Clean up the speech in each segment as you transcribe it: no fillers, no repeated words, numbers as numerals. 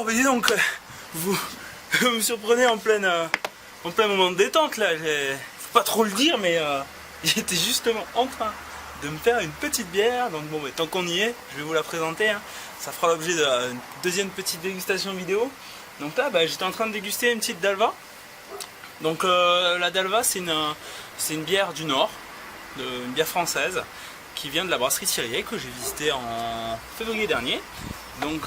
Alors, dis donc, vous me surprenez en plein moment de détente là. Faut pas trop le dire, mais j'étais justement en train de me faire une petite bière. Donc bon, mais tant qu'on y est, je vais vous la présenter. Hein. Ça fera l'objet d'une deuxième petite dégustation vidéo. Donc là, j'étais en train de déguster une petite Dalva. Donc la Dalva, c'est une bière du Nord, une bière française, qui vient de la brasserie Thiriet, que j'ai visité en février dernier. Donc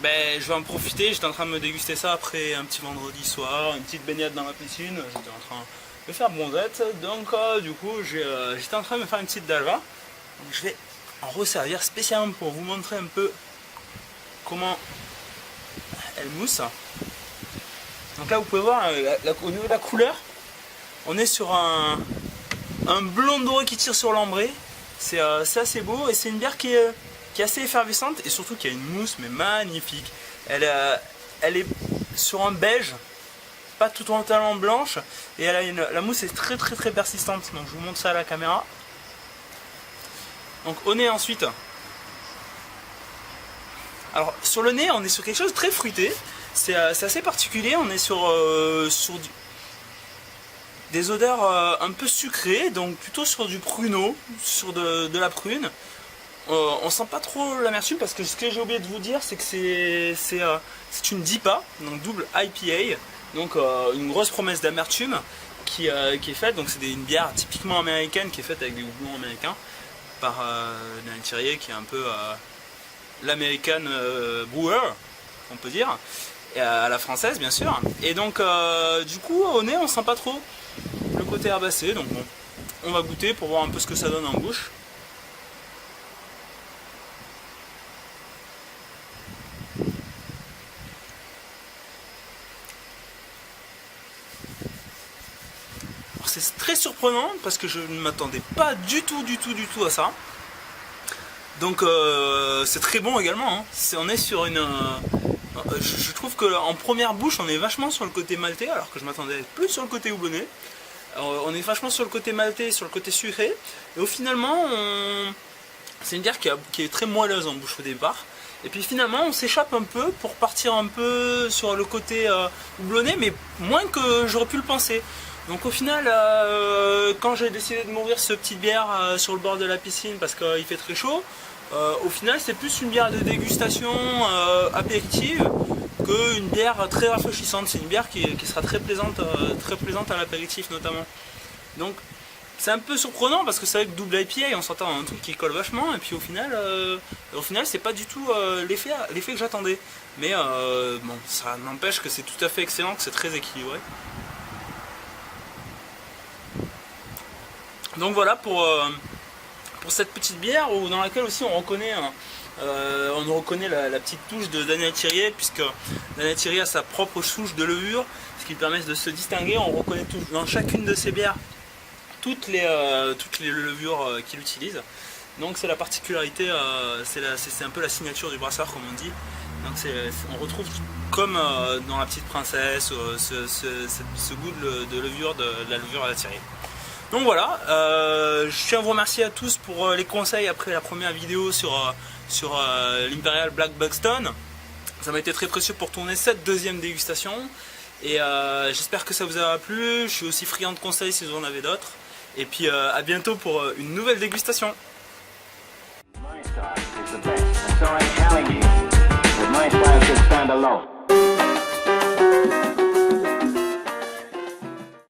je vais en profiter. J'étais en train de me déguster ça après un petit vendredi soir, une petite baignade dans la piscine. J'étais en train de me faire bronzette. Donc du coup j'étais en train de me faire une petite Dalva. Donc je vais en resservir spécialement pour vous montrer un peu comment elle mousse. Donc là vous pouvez voir au niveau de la couleur, on est sur un blond doré qui tire sur l'ambré. C'est assez beau et c'est une bière qui est assez effervescente et surtout qui a une mousse mais magnifique. Elle est sur un beige, pas tout totalement blanche, et la mousse est très persistante. Donc je vous montre ça à la caméra. Donc au nez ensuite. Alors sur le nez on est sur quelque chose de très fruité. C'est assez particulier. On est sur des odeurs un peu sucrées, donc plutôt sur du pruneau, sur de la prune. On sent pas trop l'amertume parce que ce que j'ai oublié de vous dire, c'est que c'est une DIPA, donc double IPA, donc une grosse promesse d'amertume qui est faite. Donc c'est une bière typiquement américaine qui est faite avec des houblons américains par Daniel Thiriet, qui est un peu l'American brewer, on peut dire, et à la française bien sûr. Et donc du coup au nez on sent pas trop le côté herbacé. Donc bon, on va goûter pour voir un peu ce que ça donne en bouche. C'est très surprenant parce que je ne m'attendais pas du tout à ça. Donc c'est très bon également. Hein. On est sur une... je trouve qu'en première bouche on est vachement sur le côté maltais, alors que je m'attendais plus sur le côté houblonné. On est vachement sur le côté maltais, sur le côté sucré. Et au finalement, c'est une bière qui est très moelleuse en bouche au départ. Et puis finalement on s'échappe un peu pour partir un peu sur le côté houblonné, mais moins que j'aurais pu le penser. Donc au final, quand j'ai décidé de m'ouvrir ce petite bière sur le bord de la piscine parce qu'il fait très chaud, au final c'est plus une bière de dégustation apéritive qu'une bière très rafraîchissante. C'est une bière qui sera très plaisante à l'apéritif notamment. Donc c'est un peu surprenant parce que c'est vrai que double IPA on s'entend un truc qui colle vachement, et puis au final c'est pas du tout l'effet que j'attendais. Mais bon, ça n'empêche que c'est tout à fait excellent, que c'est très équilibré. Donc voilà pour cette petite bière dans laquelle aussi on reconnaît la petite touche de Daniel Thiriet, puisque Daniel Thiriet a sa propre souche de levure, ce qui permet de se distinguer. On reconnaît dans chacune de ses bières toutes les levures qu'il utilise. Donc c'est la particularité, c'est un peu la signature du brasseur comme on dit. Donc on retrouve comme dans La Petite Princesse ce goût de levure, de la levure à la Thiriet. Donc voilà, je tiens à vous remercier à tous pour les conseils après la première vidéo sur l'Imperial Black Buxton. Ça m'a été très précieux pour tourner cette deuxième dégustation. Et j'espère que ça vous aura plu. Je suis aussi friand de conseils si vous en avez d'autres. Et puis à bientôt pour une nouvelle dégustation. My style is the best, and so I'm telling you that my style should stand alone.